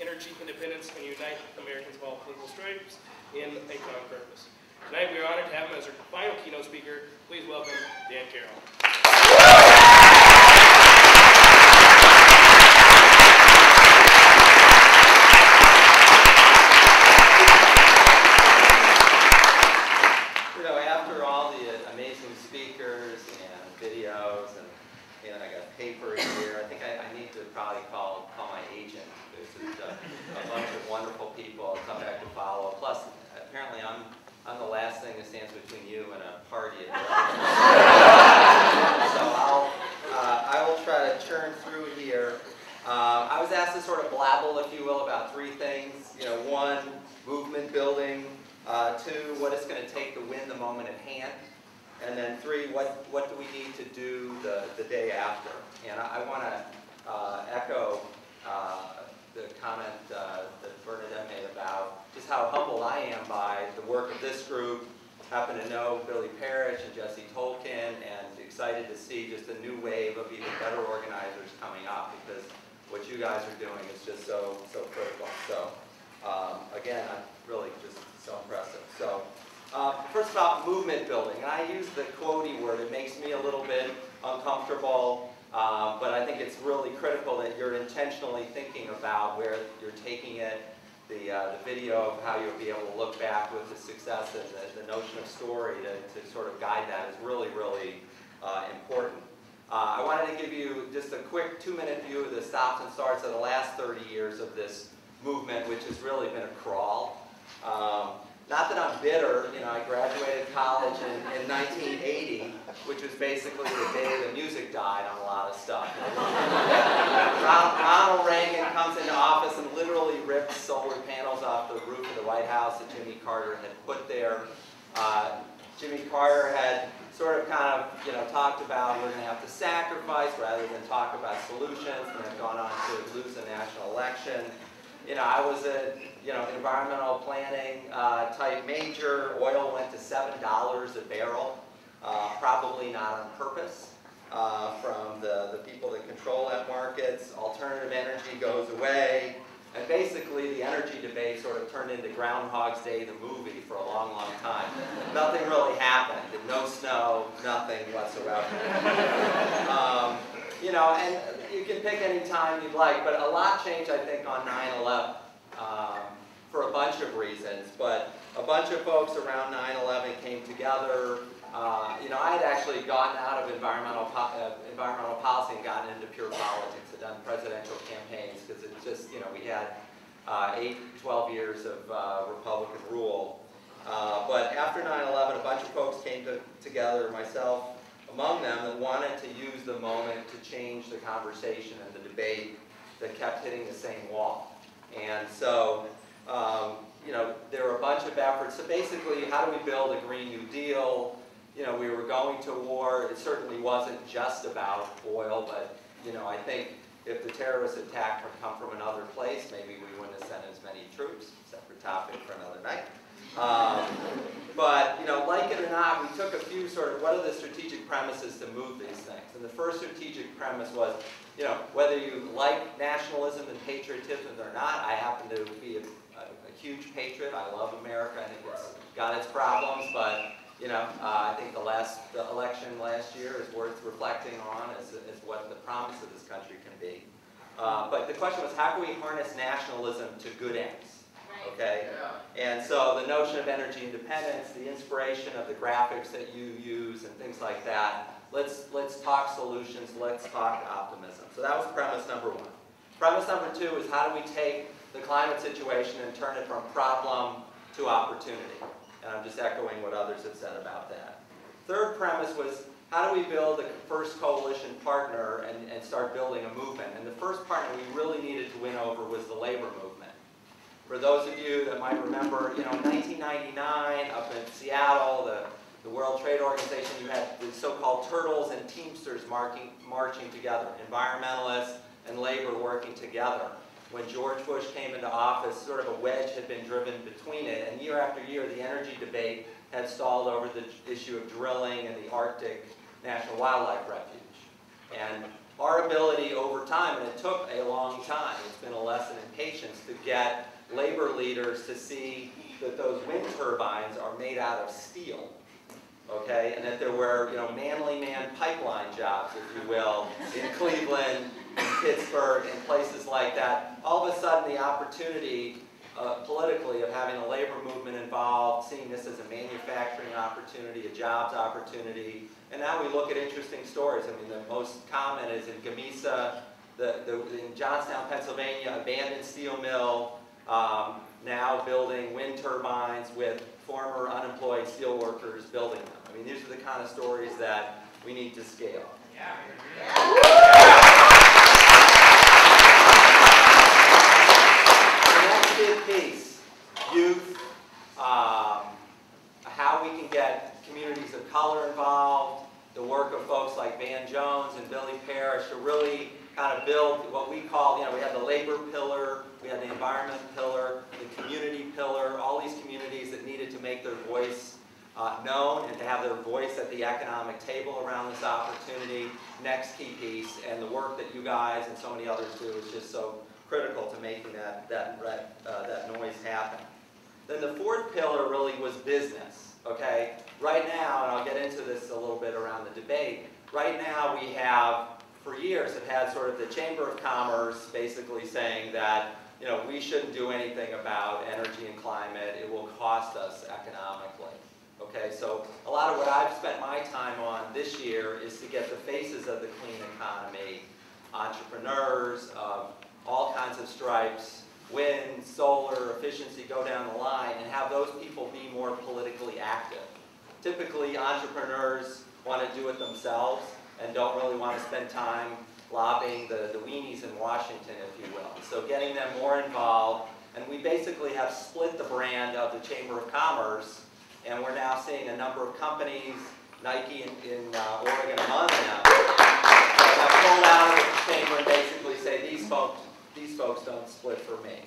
energy independence and unite Americans of all political stripes in a common purpose. Tonight we are honored to have him as our final keynote speaker. Please welcome Dan Carroll. After all the amazing speakers and videos and I got paper here, I think I need to probably call my agent. There's a bunch of wonderful people come back to follow. Plus, apparently I'm the last thing that stands between you and a party. So I will try to churn through here. I was asked to sort of blabble, if you will, about three things. One, movement building. Two, what it's going to take to win the moment at hand. And then three, what do we need to do the day after? And I want to echo the comment that Bernadette made about just how humbled I am by the work of this group. Happen to know Billy Parrish and Jesse Tolkien, and excited to see just a new wave of even better organizers coming up, because what you guys are doing is just so critical. So again, I'm really just so impressive. So first about movement building, and I use the quotey word. It makes me a little bit uncomfortable, but I think it's really critical that you're intentionally thinking about where you're taking it. The video of how you'll be able to look back with the success and the notion of story to sort of guide that is really, really important. I wanted to give you just a quick 2-minute view of the stops and starts of the last 30 years of this movement, which has really been a crawl. Not that I'm bitter, I graduated college in 1980, which was basically the day the music died on a lot of stuff. Ronald Reagan comes into office and literally ripped solar panels off the roof of the White House that Jimmy Carter had put there. Jimmy Carter had sort of kind of, talked about we're going to have to sacrifice rather than talk about solutions, and have gone on to lose a national election. I was a environmental planning type major. Oil went to $7 a barrel, probably not on purpose from the people that control that markets. Alternative energy goes away. And basically the energy debate sort of turned into Groundhog's Day, the movie, for a long, long time. Nothing really happened. No snow, nothing whatsoever. And you can pick any time you'd like, but a lot changed, I think, on 9/11 for a bunch of reasons. But a bunch of folks around 9/11 came together. I had actually gotten out of environmental policy and gotten into pure politics. I'd done presidential campaigns because it just, we had 12 years of Republican rule. But after 9/11, a bunch of folks came together, myself among them, that wanted to use the moment to change the conversation and the debate that kept hitting the same wall. And so, there were a bunch of efforts. So basically, how do we build a Green New Deal? We were going to war. It certainly wasn't just about oil, but, I think if the terrorist attack had come from another place, maybe we wouldn't have sent as many troops. Separate topic for another night. But, like it or not, we took a few what are the strategic premises to move these things? And the first strategic premise was, whether you like nationalism and patriotism or not, I happen to be a huge patriot. I love America. I think it's got its problems, but, I think the election last year is worth reflecting on as what the promise of this country can be. But the question was, how can we harness nationalism to good ends? Okay, and so the notion of energy independence, the inspiration of the graphics that you use, and things like that. Let's talk solutions. Let's talk optimism. So that was premise number one. Premise number two is, how do we take the climate situation and turn it from problem to opportunity? And I'm just echoing what others have said about that. Third premise was, how do we build the first coalition partner and start building a movement? And the first partner we really needed to win over was the labor movement. For those of you that might remember, in 1999, up in Seattle, the World Trade Organization, you had the so-called Turtles and Teamsters marching together, environmentalists and labor working together. When George Bush came into office, sort of a wedge had been driven between it, and year after year, the energy debate had stalled over the issue of drilling and the Arctic National Wildlife Refuge. And our ability over time, and it took a long time, it's been a lesson in applications to get labor leaders to see that those wind turbines are made out of steel. Okay, and that there were, manly man pipeline jobs, if you will, in Cleveland, in Pittsburgh, and places like that. All of a sudden, the opportunity politically of having a labor movement involved, seeing this as a manufacturing opportunity, a jobs opportunity, and now we look at interesting stories. I mean, the most common is in Gamesa, in Johnstown, Pennsylvania, abandoned steel mill, now building wind turbines with former unemployed steel workers building them. I mean, these are the kind of stories that we need to scale. Yeah. The next big piece, youth, how we can get communities of color involved, the work of folks like Van Jones and Billy Parrish to really kind of build what we call, we have the labor pillar, we have the environment pillar, the community pillar, all these communities that needed to make their voice known and to have their voice at the economic table around this opportunity. Next key piece, and the work that you guys and so many others do is just so critical to making that noise happen. Then the fourth pillar really was business, okay? Right now, and I'll get into this a little bit around the debate, right now we have, for years, have had sort of the Chamber of Commerce basically saying that, we shouldn't do anything about energy and climate. It will cost us economically. Okay, so a lot of what I've spent my time on this year is to get the faces of the clean economy, entrepreneurs of all kinds of stripes, wind, solar, efficiency, go down the line, and have those people be more politically active. Typically, entrepreneurs want to do it themselves and don't really want to spend time lobbying the weenies in Washington, if you will. So getting them more involved, and we basically have split the brand of the Chamber of Commerce, and we're now seeing a number of companies, Nike in Oregon among them, that have pulled out of the chamber and basically say, these folks don't split for me.